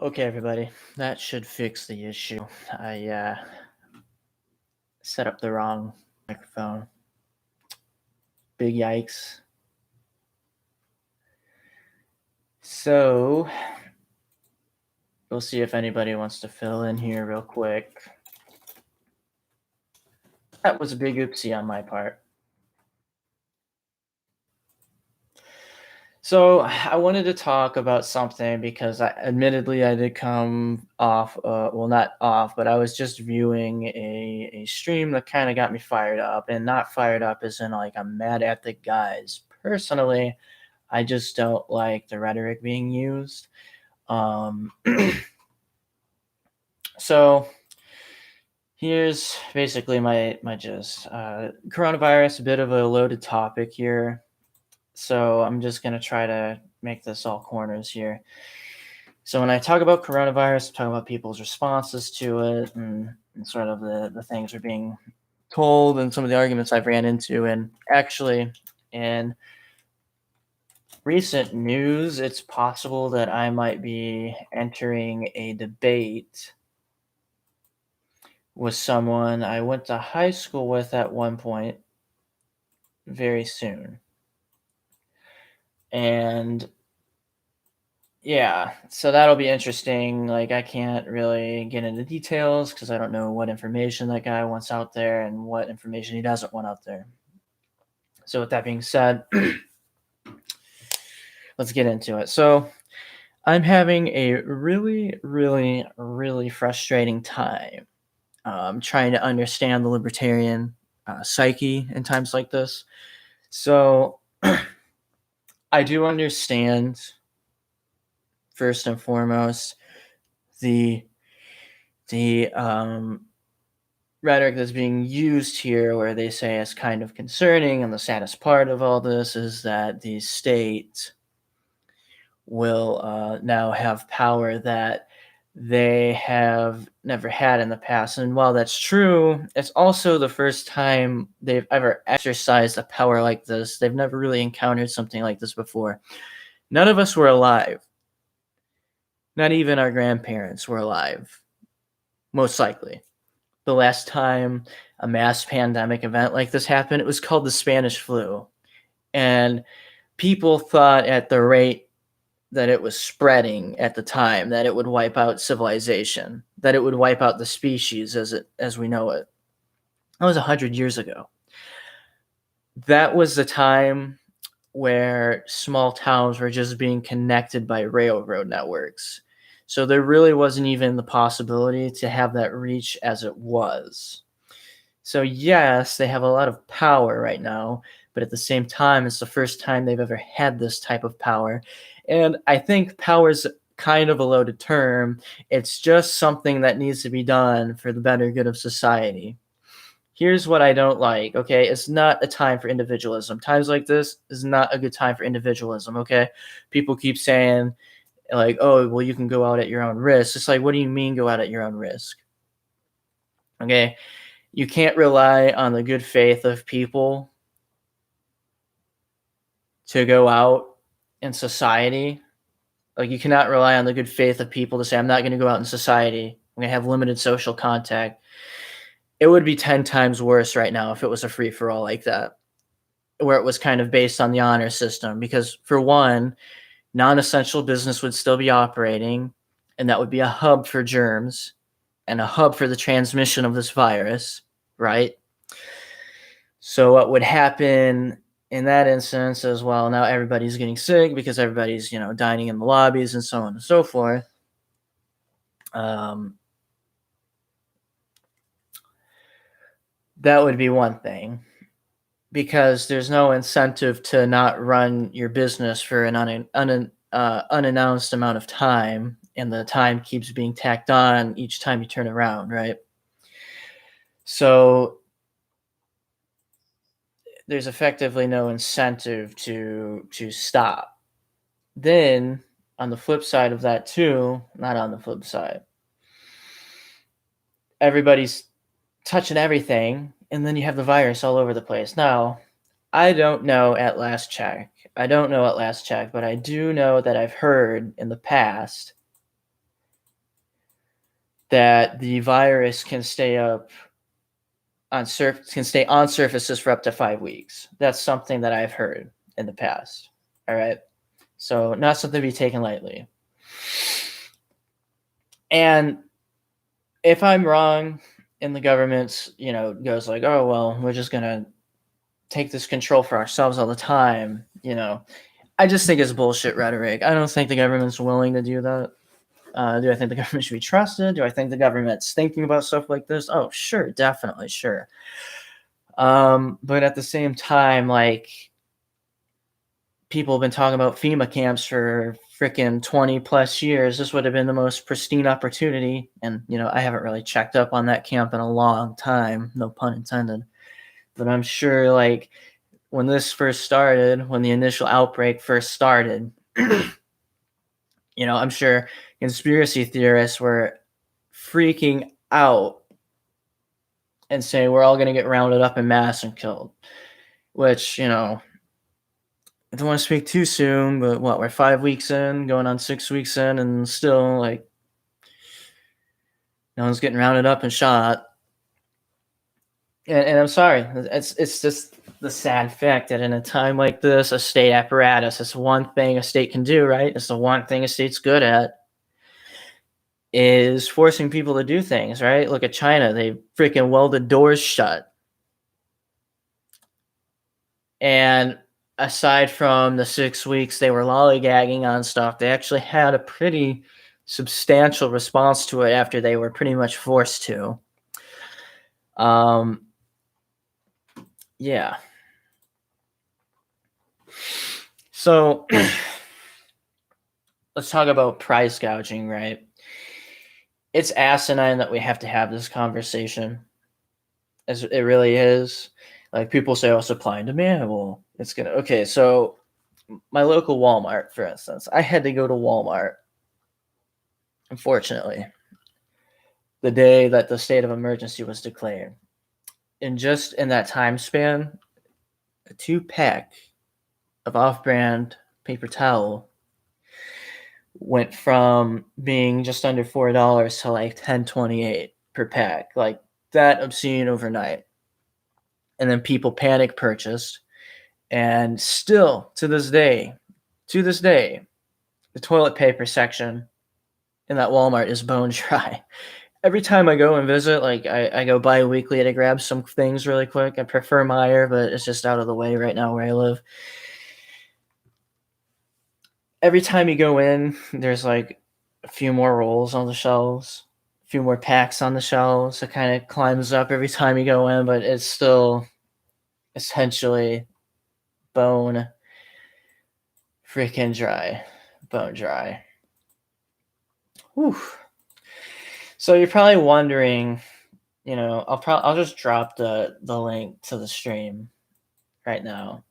Okay, everybody, that should fix the issue. I set up the wrong microphone. Big yikes. So, we'll see if anybody wants to fill in here real quick. That was a big oopsie on my part. So, I wanted to talk about something because admittedly I did come off, well, not off, but I was just viewing a stream that kind of got me fired up, and not fired up as in like I'm mad at the guys. Personally, I just don't like the rhetoric being used. Um, so here's basically my gist. Coronavirus, a bit of a loaded topic here. So I'm just gonna try to make this all corners here. So when I talk about coronavirus, I'm talking about people's responses to it and sort of the things we're being told and some of the arguments I've ran into. And actually, in recent news, it's possible that I might be entering a debate with someone I went to high school with at one point very soon. And yeah, so that'll be interesting. Like, I can't really get into details because I don't know what information that guy wants out there and what information he doesn't want out there. So, with that being said, let's get into it. So, I'm having a really, really, really frustrating time trying to understand the libertarian psyche in times like this. So, I do understand, first and foremost, the the rhetoric that's being used here, where they say it's kind of concerning, and the saddest part of all this is that the state will now have power that they have never had in the past. And while that's true, it's also the first time they've ever exercised a power like this. They've never really encountered something like this before. None of us were alive. Not even our grandparents were alive, most likely. The last time a mass pandemic event like this happened, it was called the Spanish flu. And people thought at the rate that it was spreading at the time that it would wipe out civilization, that it would wipe out the species as we know it. That was 100 years ago. That was the time where small towns were just being connected by railroad networks. So there really wasn't even the possibility to have that reach as it was. So yes, they have a lot of power right now, but at the same time, it's the first time they've ever had this type of power. And I think power is kind of a loaded term. It's just something that needs to be done for the better good of society. Here's what I don't like, okay? It's not a time for individualism. Times like this is not a good time for individualism, okay? People keep saying, like, oh, well, you can go out at your own risk. It's like, what do you mean go out at your own risk? Okay? You can't rely on the good faith of people to go out in society. Like, you cannot rely on the good faith of people to say, I'm not going to go out in society. I'm going to have limited social contact. It would be 10 times worse right now if it was a free for all like that, where it was kind of based on the honor system. Because, for one, non essential business would still be operating, and that would be a hub for germs and a hub for the transmission of this virus, right? So, what would happen in that instance is, well, now everybody's getting sick because everybody's, dining in the lobbies and so on and so forth. That would be one thing, because there's no incentive to not run your business for an unannounced amount of time, and the time keeps being tacked on each time you turn around, right? So there's effectively no incentive to stop. Then on the flip side of that too, not on the flip side, everybody's touching everything, and then you have the virus all over the place. Now, I don't know at last check. I don't know at last check, but I do know that I've heard in the past that the virus can stay on surfaces for up to 5 weeks. That's something that I've heard in the past. All right. So not something to be taken lightly. And if I'm wrong and the government, goes like, oh, well, we're just going to take this control for ourselves all the time, I just think it's bullshit rhetoric. I don't think the government's willing to do that. Do I think the government should be trusted? Do I think the government's thinking about stuff like this? Oh, sure, definitely, sure. But at the same time, like, people have been talking about FEMA camps for freaking 20 plus years. This would have been the most pristine opportunity. And, I haven't really checked up on that camp in a long time, no pun intended. But I'm sure, like, when this first started, when the initial outbreak first started, I'm sure conspiracy theorists were freaking out and saying we're all going to get rounded up in mass and killed, which, I don't want to speak too soon, but we're 5 weeks in, going on 6 weeks in, and still, like, no one's getting rounded up and shot. And I'm sorry, it's just the sad fact that in a time like this, a state apparatus, it's one thing a state can do, right? It's the one thing a state's good at, is forcing people to do things, right? Look at China. They freaking welded doors shut. And aside from the 6 weeks they were lollygagging on stuff, they actually had a pretty substantial response to it after they were pretty much forced to. Yeah. So let's talk about price gouging, right? It's asinine that we have to have this conversation. As it really is. Like, people say, oh, supply and demand. Well, it's gonna. Okay, so my local Walmart, for instance, I had to go to Walmart, unfortunately, the day that the state of emergency was declared. And just in that time span, a 2-pack of off-brand paper towel went from being just under $4 to like $10.28 per pack. Like, that obscene overnight. And then people panic purchased. And still, to this day, the toilet paper section in that Walmart is bone dry. Every time I go and visit, like, I go bi-weekly to grab some things really quick. I prefer Meijer, but it's just out of the way right now where I live. Every time you go in, there's like a few more rolls on the shelves, a few more packs on the shelves. It kind of climbs up every time you go in, but it's still essentially bone freaking dry. Bone dry. Whew. So you're probably wondering, I'll just drop the link to the stream right now.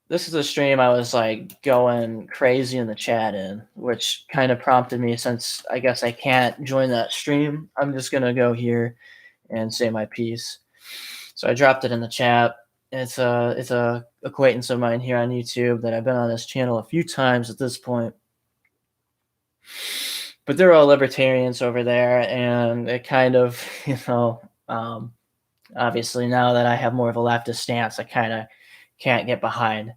This is a stream I was like going crazy in the chat in, which kind of prompted me, since I guess I can't join that stream, I'm just gonna go here and say my piece. So I dropped it in the chat. It's a acquaintance of mine here on YouTube that I've been on this channel a few times at this point. But they're all libertarians over there, and it kind of, obviously now that I have more of a leftist stance, I kind of can't get behind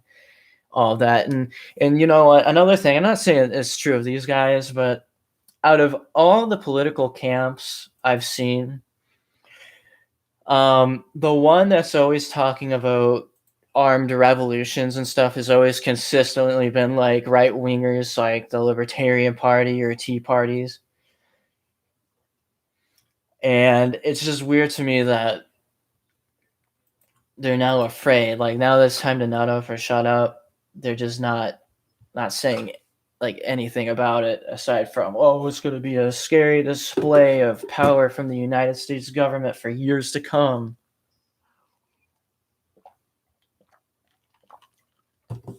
all of that. And another thing, I'm not saying it's true of these guys, but out of all the political camps I've seen, the one that's always talking about armed revolutions and stuff has always consistently been like right wingers, like the Libertarian Party or Tea Parties. And it's just weird to me that they're now afraid. Like, now that it's time to nut up or shut up, they're just not saying like anything about it aside from, oh, it's going to be a scary display of power from the United States government for years to come.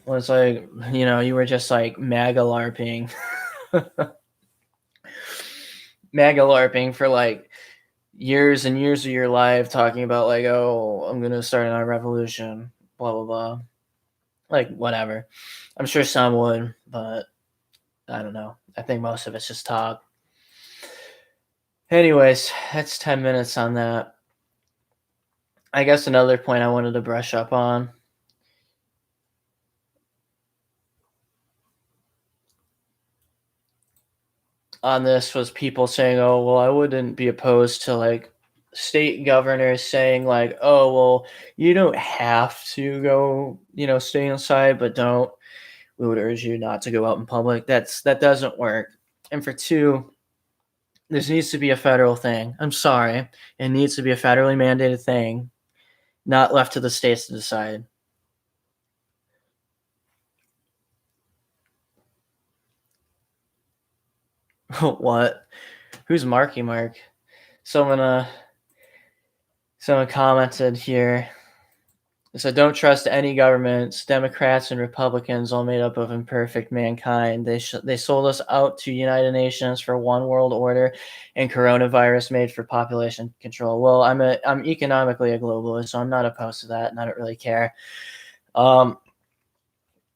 Well, it's like, you were just like MAGA LARPing. MAGA LARPing for like years and years of your life, talking about like, oh, I'm going to start a revolution, blah, blah, blah. Like, whatever. I'm sure some would, but I don't know. I think most of it's just talk. Anyways, that's 10 minutes on that. I guess another point I wanted to brush up on this was people saying, "Oh, well, I wouldn't be opposed to like state governors saying like, "Oh, well, you don't have to go, stay inside, but don't. We would urge you not to go out in public." That doesn't work. And for two, this needs to be a federal thing. I'm sorry. It needs to be a federally mandated thing, not left to the states to decide. What? Who's Marky Mark? Someone uh someone commented here. It said, "Don't trust any governments. Democrats and Republicans, all made up of imperfect mankind. They sold us out to United Nations for one world order, and coronavirus made for population control." Well, I'm economically a globalist, so I'm not opposed to that, and I don't really care. Um,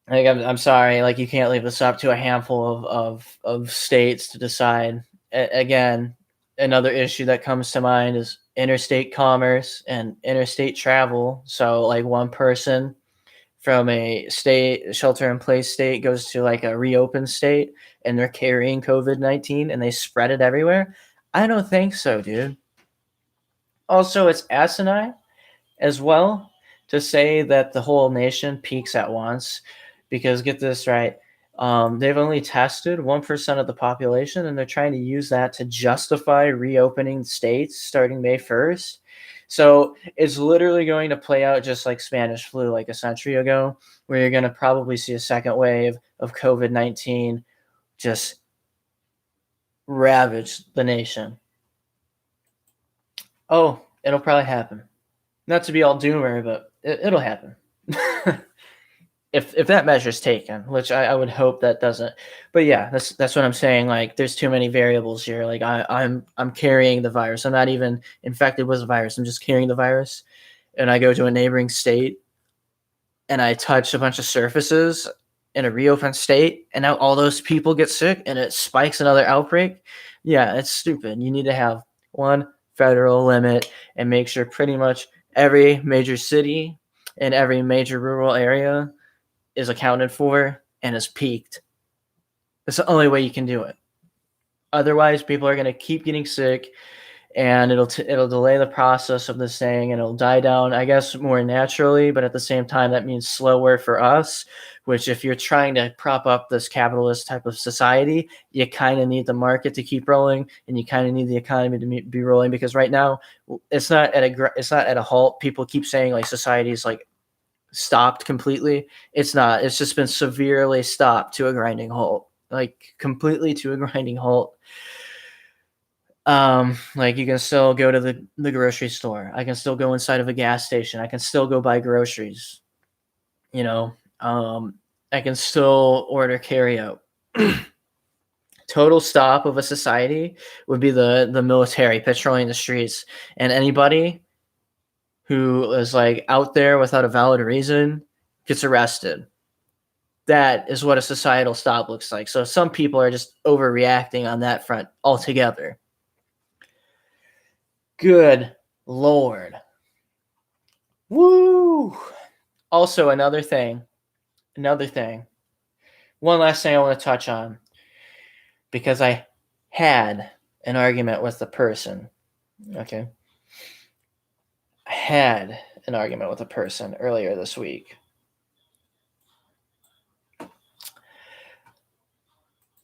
like I'm sorry, like you can't leave this up to a handful of states to decide. Again, another issue that comes to mind is interstate commerce and interstate travel. So like one person from a state shelter in place state goes to like a reopened state and they're carrying COVID-19 and they spread it everywhere. I don't think so, dude. Also, it's asinine as well to say that the whole nation peaks at once because get this right, they've only tested 1% of the population and they're trying to use that to justify reopening states starting May 1st. So it's literally going to play out just like Spanish flu like a century ago, where you're going to probably see a second wave of COVID-19 just ravage the nation. Oh, it'll probably happen. Not to be all doomer, but it'll happen. if that measure's taken, which I would hope that doesn't. But yeah, that's what I'm saying. Like, there's too many variables here. Like, I'm carrying the virus. I'm not even infected with the virus. I'm just carrying the virus, and I go to a neighboring state and I touch a bunch of surfaces in a reopened state, and now all those people get sick, and it spikes another outbreak. Yeah, it's stupid. You need to have one federal limit and make sure pretty much every major city and every major rural area is accounted for and is peaked. That's the only way you can do it. Otherwise, people are going to keep getting sick, and it'll delay the process of this thing, and it'll die down, I guess, more naturally. But at the same time, that means slower for us. Which, if you're trying to prop up this capitalist type of society, you kind of need the market to keep rolling, and you kind of need the economy to be rolling. Because right now, it's not at a halt. People keep saying like society is like stopped completely. It's not. It's just been severely stopped to a grinding halt, like completely to a grinding halt. Like you can still go to the grocery store. I can still go inside of a gas station. I can still go buy groceries. You know, I can still order carryout. Total stop of a society would be the military patrolling the streets, and anybody who is like out there without a valid reason gets arrested. That is what a societal stop looks like. So some people are just overreacting on that front altogether. Good Lord. Woo! Also, another thing. One last thing I want to touch on because I had an argument with the person. Okay. I had an argument with a person earlier this week.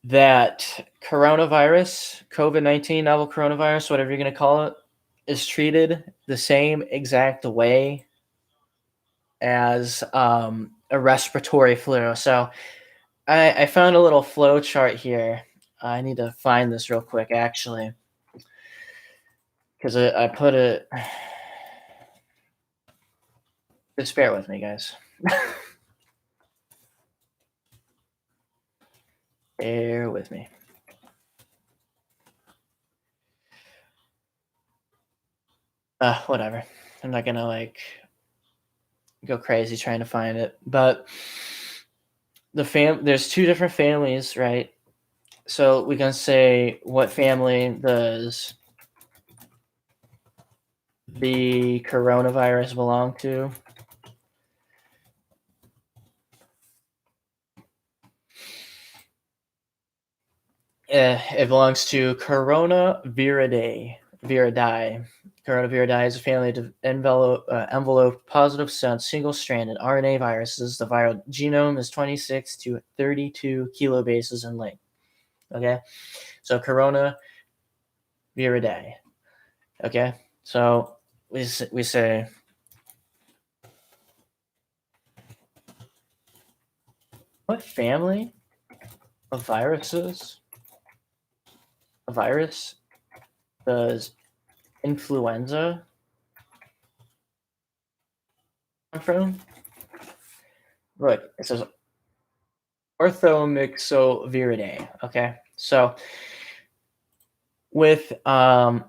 That coronavirus, COVID-19, novel coronavirus, whatever you're going to call it, is treated the same exact way as a respiratory flu. So I found a little flow chart here. I need to find this real quick, actually, because I put it. Just bear with me, guys. Bear with me. Whatever. I'm not gonna like go crazy trying to find it. But there's two different families, right? So we can say what family does the coronavirus belong to? It belongs to Coronavirus. Viridae. Coronavirus is a family of envelope positive sense single-stranded RNA viruses. The viral genome is 26 to 32 kilobases in length. Okay, so Coronavirus. Okay, so we say what family of viruses a virus does influenza come from? Look, it says Orthomyxoviridae. Okay, so with my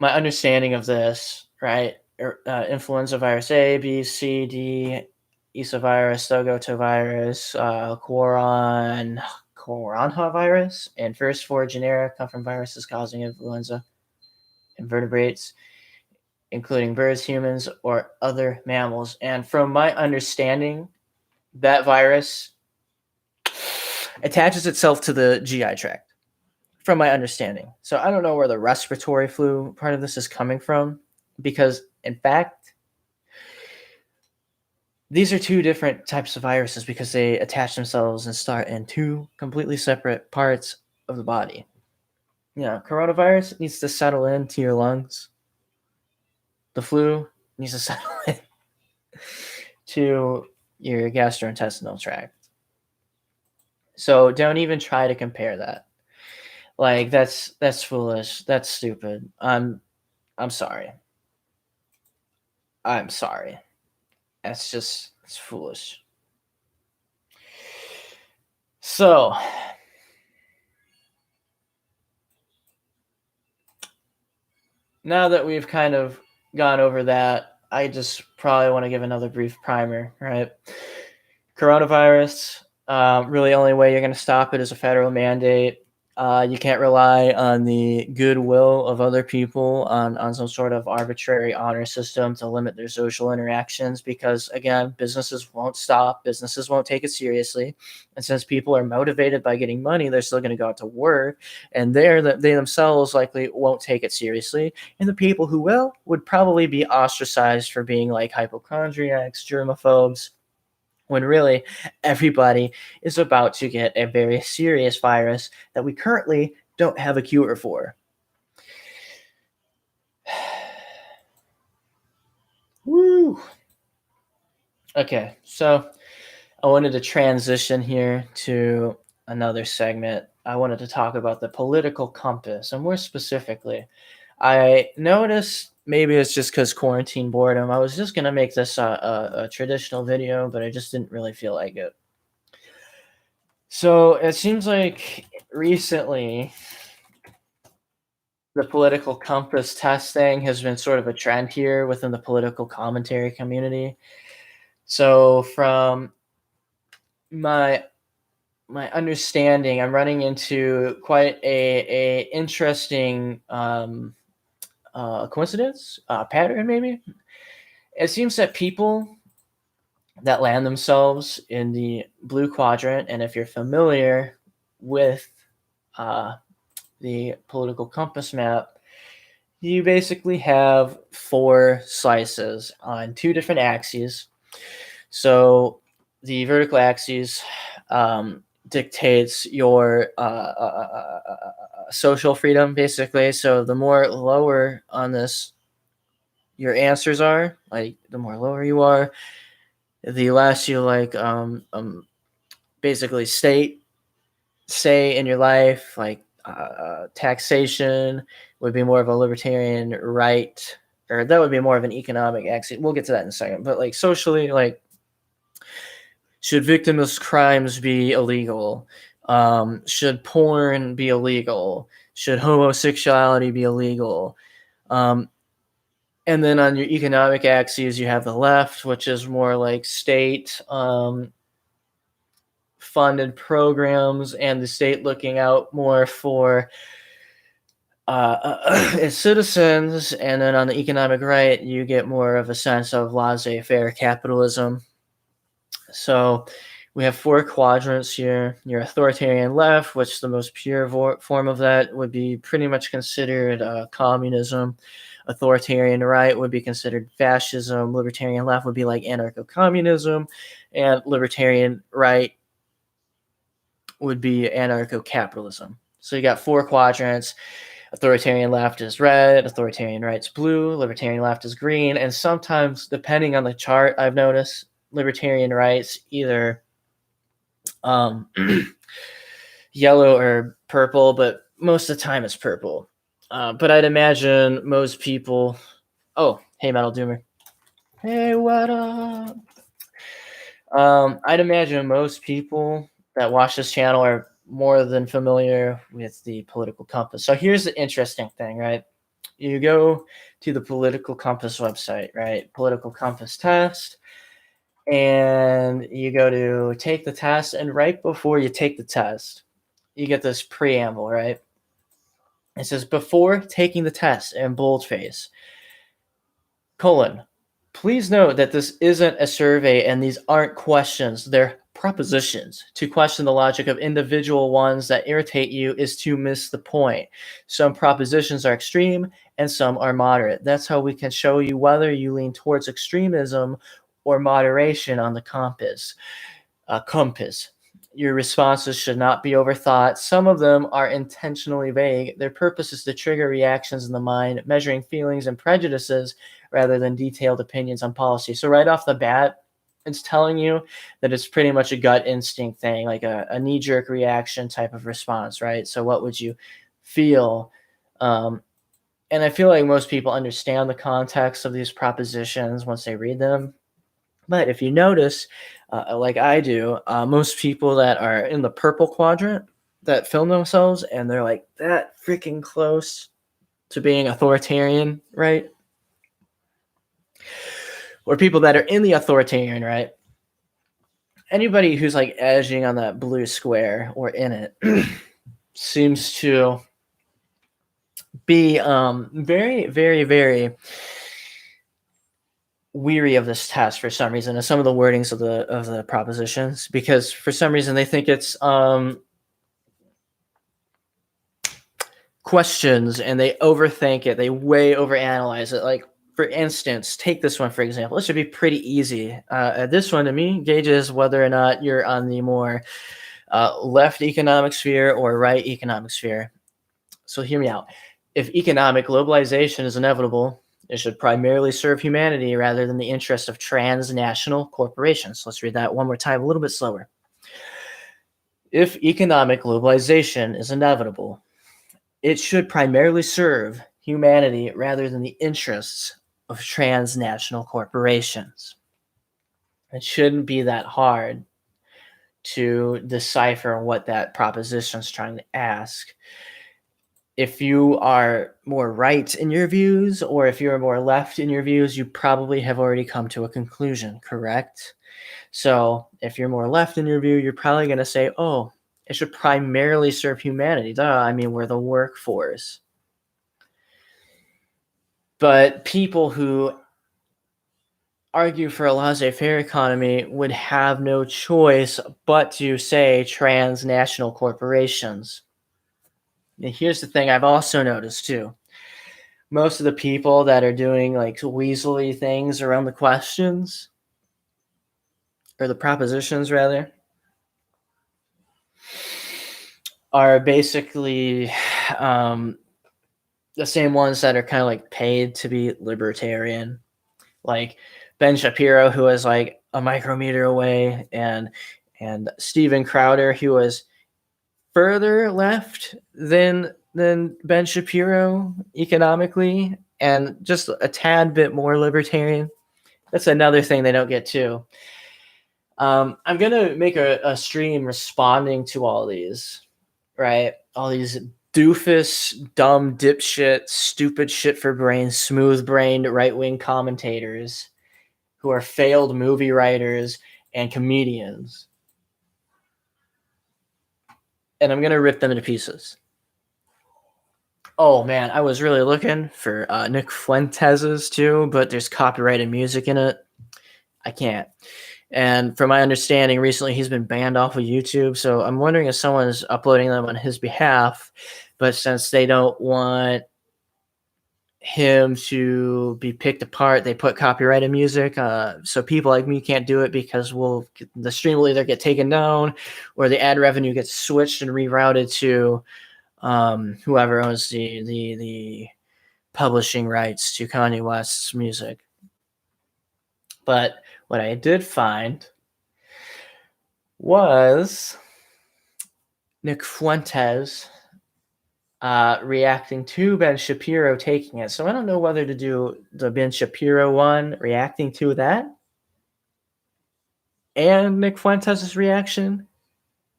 understanding of this, right? Influenza virus A, B, C, D, Ebovirus, Stogotovirus, Coronha and first four genera come from viruses causing influenza invertebrates, including birds, humans, or other mammals. And from my understanding, that virus attaches itself to the GI tract, from my understanding. So I don't know where the respiratory flu part of this is coming from, because in fact, these are two different types of viruses because they attach themselves and start in two completely separate parts of the body. Coronavirus needs to settle into your lungs. The flu needs to settle in to your gastrointestinal tract. So don't even try to compare that. Like that's foolish. That's stupid. I'm sorry. I'm sorry. It's foolish. So now that we've kind of gone over that, I just probably want to give another brief primer, right? Coronavirus, really only way you're going to stop it is a federal mandate. You can't rely on the goodwill of other people on some sort of arbitrary honor system to limit their social interactions because, again, businesses won't stop. Businesses won't take it seriously. And since people are motivated by getting money, they're still going to go out to work. And they themselves likely won't take it seriously. And the people who will would probably be ostracized for being like hypochondriacs, germaphobes, when really everybody is about to get a very serious virus that we currently don't have a cure for. Woo! Okay, so I wanted to transition here to another segment. I wanted to talk about the political compass, and more specifically, I noticed maybe it's just because quarantine boredom. I was just gonna make this a traditional video, but I just didn't really feel like it. So it seems like recently the political compass testing has been sort of a trend here within the political commentary community. So from my understanding, I'm running into quite a interesting coincidence, pattern maybe. It seems that people that land themselves in the blue quadrant, and if you're familiar with uh, the political compass map, you basically have four slices on two different axes. So the vertical axis dictates your social freedom, basically. So the more lower on this your answers are, like the more lower you are, the less you basically say in your life, like taxation would be more of a libertarian right, or that would be more of an economic axis. We'll get to that in a second. But like socially, like should victimless crimes be illegal? Should porn be illegal? Should homosexuality be illegal? Um, And then on your economic axes, you have the left, which is more like state funded programs and the state looking out more for its citizens. And then on the economic right, you get more of a sense of laissez-faire capitalism. So we have 4 quadrants here. Your authoritarian left, which the most pure form of that would be pretty much considered communism. Authoritarian right would be considered fascism. Libertarian left would be like anarcho-communism. And libertarian right would be anarcho-capitalism. So you got 4 quadrants. Authoritarian left is red, authoritarian right's blue, libertarian left is green, and sometimes, depending on the chart, I've noticed libertarian right's either yellow or purple, but most of the time it's purple. But I'd imagine most people. Oh, hey, Metal Doomer. Hey, what up? I'd imagine most people that watch this channel are more than familiar with the political compass. So here's the interesting thing, right? You go to the political compass website, right? Political compass test, and you go to take the test, and right before you take the test, you get this preamble, right? It says, before taking the test in boldface, colon, please note that this isn't a survey and these aren't questions, they're propositions. To question the logic of individual ones that irritate you is to miss the point. Some propositions are extreme and some are moderate. That's how we can show you whether you lean towards extremism or moderation on the compass. Your responses should not be overthought. Some of them are intentionally vague. Their purpose is to trigger reactions in the mind, measuring feelings and prejudices rather than detailed opinions on policy. So right off the bat, it's telling you that it's pretty much a gut instinct thing, like a knee-jerk reaction type of response, right? So what would you feel? And I feel like most people understand the context of these propositions once they read them. But if you notice, like I do, most people that are in the purple quadrant that film themselves and they're like that freaking close to being authoritarian, right? Or people that are in the authoritarian, right? Anybody who's like edging on that blue square or in it seems to be very, very, very weary of this test for some reason, and some of the wordings of the propositions, because for some reason they think it's questions and they overthink it, they way overanalyze it. Like, for instance, take this one for example. This should be pretty easy. This one to me gauges whether or not you're on the more left economic sphere or right economic sphere. So hear me out. If economic globalization is inevitable, it should primarily serve humanity rather than the interests of transnational corporations. Let's read that one more time, a little bit slower. If economic globalization is inevitable, it should primarily serve humanity rather than the interests of transnational corporations. It shouldn't be that hard to decipher what that proposition is trying to ask. If you are more right in your views or if you're more left in your views, you probably have already come to a conclusion, correct? So if you're more left in your view, you're probably going to say, oh, it should primarily serve humanity. Duh, I mean, we're the workforce. But people who argue for a laissez-faire economy would have no choice but to say transnational corporations. And here's the thing I've also noticed too. Most of the people that are doing like weaselly things around the questions, or the propositions rather, are basically the same ones that are kind of like paid to be libertarian. Like Ben Shapiro, who was like a micrometer away, and Steven Crowder, who was further left than Ben Shapiro economically, and just a tad bit more libertarian. That's another thing they don't get too. I'm gonna make a stream responding to all these, right? All these doofus, dumb, dipshit, stupid shit for brains, smooth brained right wing commentators who are failed movie writers and comedians. And I'm going to rip them into pieces. Oh man, I was really looking for Nick Fuentes's too, but there's copyrighted music in it. I can't. And from my understanding, recently he's been banned off of YouTube. So I'm wondering if someone's uploading them on his behalf. But since they don't want him to be picked apart, they put copyrighted music. So people like me can't do it because the stream will either get taken down or the ad revenue gets switched and rerouted to whoever owns the publishing rights to Kanye West's music. But what I did find was Nick Fuentes reacting to Ben Shapiro taking it. So I don't know whether to do the Ben Shapiro one, reacting to that, and Nick Fuentes' reaction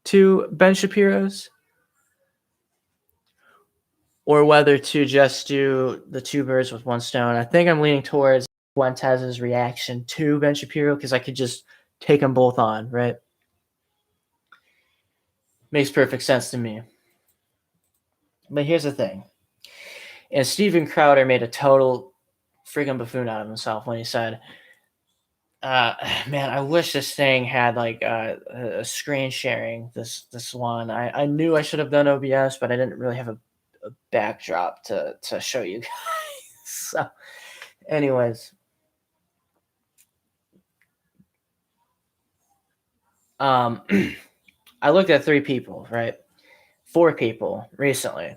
to Ben Shapiro's, or whether to just do the two birds with one stone. I think I'm leaning towards Fuentes' reaction to Ben Shapiro because I could just take them both on, right? Makes perfect sense to me. But here's the thing. And Steven Crowder made a total freaking buffoon out of himself when he said, man, I wish this thing had like a screen sharing, this one. I knew I should have done OBS, but I didn't really have a backdrop to show you guys. So anyways, I looked at 3 people, right? 4 people recently.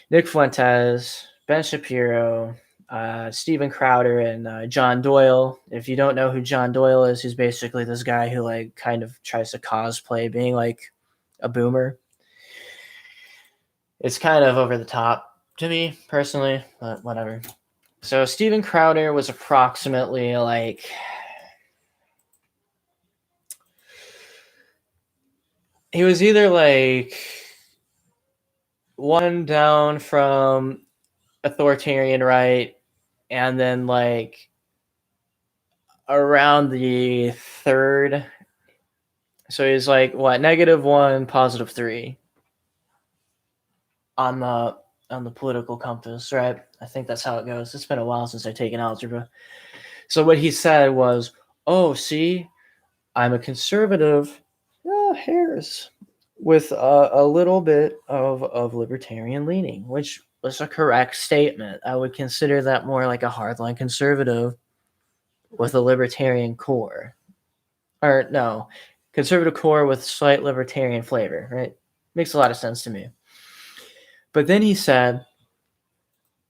Nick Fuentes, Ben Shapiro, Steven Crowder, and John Doyle. If you don't know who John Doyle is, he's basically this guy who like kind of tries to cosplay being like a boomer. It's kind of over the top to me personally, but whatever. So Steven Crowder was approximately like he was either like one down from authoritarian right and then like around the third. So he's like what, -1, +3 on the political compass, right? I think that's how it goes. It's been a while since I've taken algebra. So what he said was, "Oh, see, I'm a conservative, hairs, with a little bit of libertarian leaning," which was a correct statement. I would consider that more like a hardline conservative with a libertarian core. Or no, conservative core with slight libertarian flavor, right? Makes a lot of sense to me. But then he said,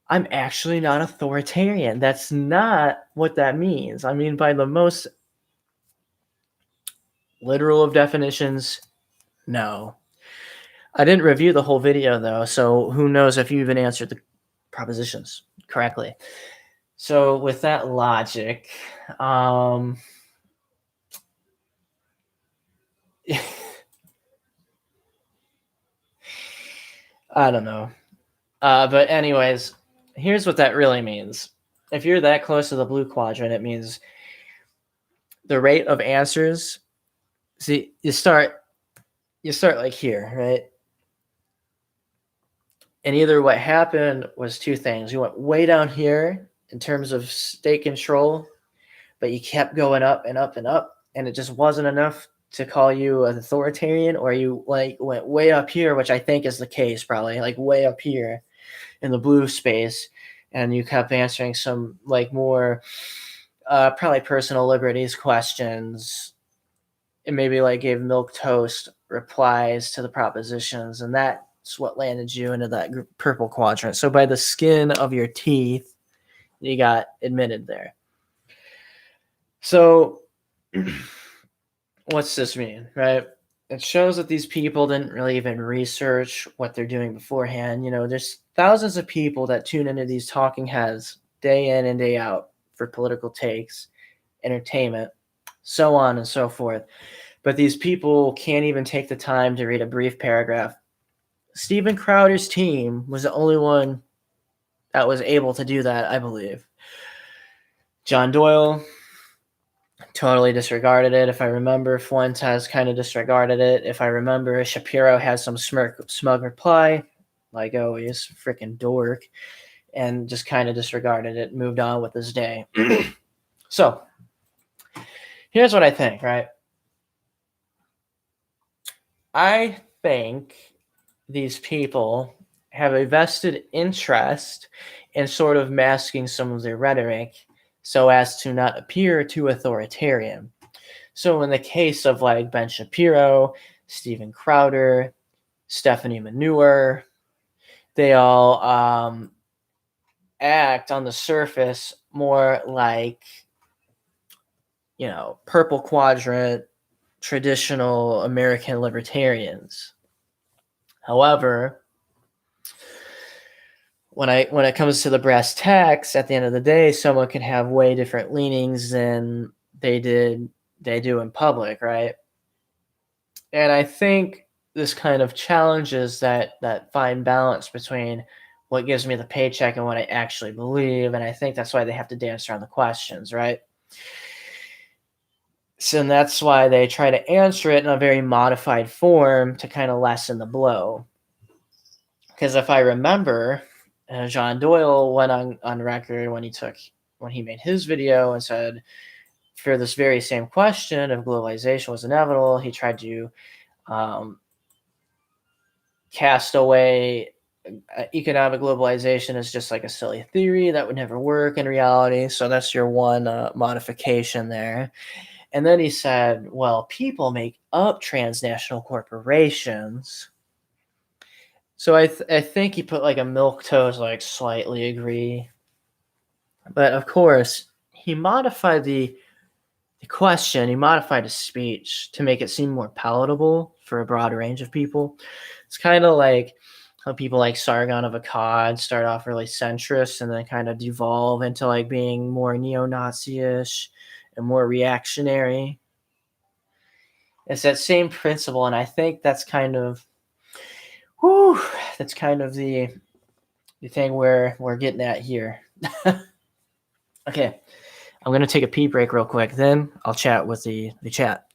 "I'm actually not authoritarian." That's not what that means. I mean, by the most literal of definitions, no. I didn't review the whole video though, so who knows if you even answered the propositions correctly. So with that logic, I don't know. But anyways, here's what that really means. If you're that close to the blue quadrant, it means the rate of answers. See, you start like here, right? And either what happened was 2 things. You went way down here in terms of state control, but you kept going up and up and up, and it just wasn't enough to call you an authoritarian, or you like went way up here, which I think is the case, probably like way up here in the blue space, and you kept answering some like more probably personal liberties questions, and maybe like gave milk toast replies to the propositions, and that's what landed you into that purple quadrant. So by the skin of your teeth, you got admitted there. So what's this mean, right? It shows that these people didn't really even research what they're doing beforehand. You know, there's thousands of people that tune into these talking heads day in and day out for political takes, entertainment, so on and so forth. But these people can't even take the time to read a brief paragraph Steven Crowder's team was the only one that was able to do that, I believe. John Doyle totally disregarded it. If I remember, Fuentes kind of disregarded it. If I remember, Shapiro had some smug reply, like always, freaking dork, and just kind of disregarded it, moved on with his day. So, here's what I think, right? I think these people have a vested interest in sort of masking some of their rhetoric so as to not appear too authoritarian. So in the case of like Ben Shapiro, Steven Crowder, Stephanie Manure, they all act on the surface more like, purple quadrant, traditional American libertarians. However, when it comes to the brass tacks, at the end of the day, someone can have way different leanings than they do in public, right? And I think this kind of challenges that fine balance between what gives me the paycheck and what I actually believe, and I think that's why they have to dance around the questions, right? So that's why they try to answer it in a very modified form to kind of lessen the blow. Because if I remember, John Doyle went on record when he made his video and said, for this very same question if globalization was inevitable, he tried to cast away economic globalization as just like a silly theory that would never work in reality. So that's your one modification there. And then he said, well, people make up transnational corporations. So I think he put like a milquetoast, like slightly agree. But of course, he modified the question, he modified his speech to make it seem more palatable for a broad range of people. It's kind of like how people like Sargon of Akkad start off really centrist and then kind of devolve into like being more neo-Nazi-ish and more reactionary. It's that same principle, and I think that's kind of the thing we're getting at here. Okay, I'm gonna take a pee break real quick. Then I'll chat with the chat.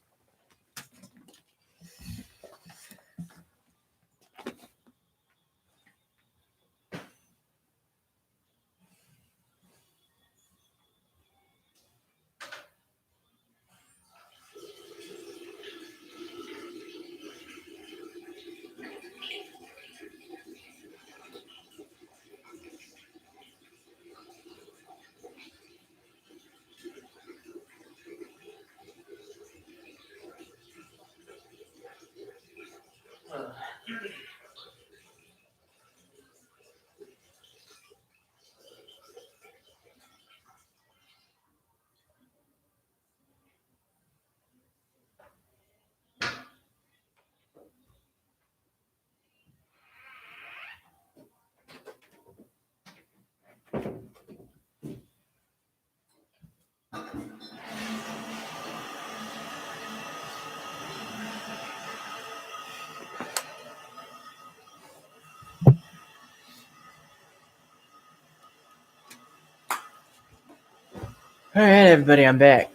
All right, everybody, I'm back.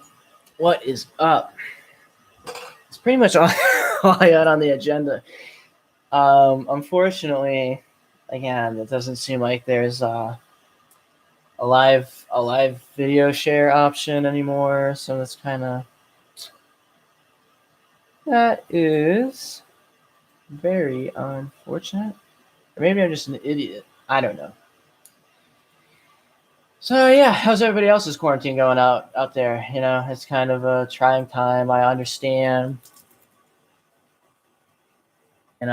What is up? It's pretty much all I had on the agenda. Unfortunately, again, it doesn't seem like there's a live video share option anymore. So that's that is very unfortunate. Or maybe I'm just an idiot. I don't know. So yeah, how's everybody else's quarantine going out there? It's kind of a trying time. I understand. It's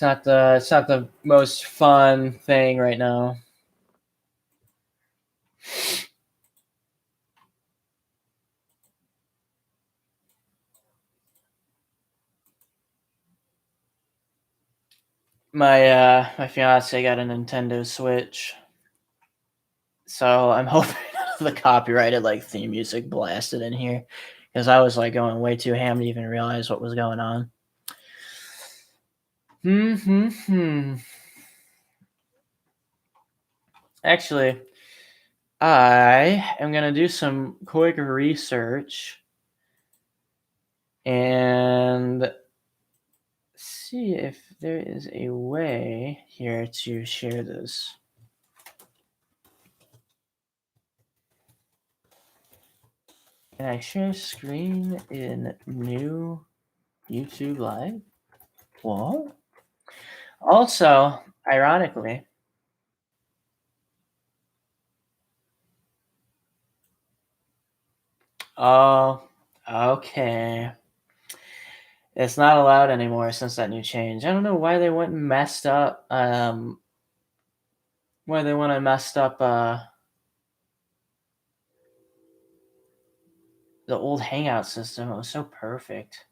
not the most fun thing right now. My fiance got a Nintendo Switch, so I'm hoping the copyrighted like theme music blasted in here because I was like going way too ham to even realize what was going on. Hmm. Actually, I am gonna do some quick research and see if there is a way here to share this. Can I share screen in new YouTube Live? Whoa. Also, ironically, oh, okay. It's not allowed anymore since that new change. I don't know why they went and messed up. Why they went and messed up the old Hangout system. It was so perfect.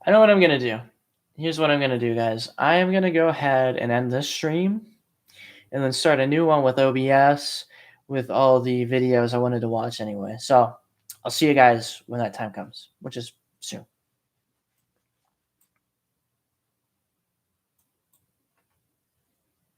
I know what I'm gonna do. Here's what I'm gonna do, guys. I am gonna go ahead and end this stream, and then start a new one with OBS with all the videos I wanted to watch anyway. So I'll see you guys when that time comes, which is soon.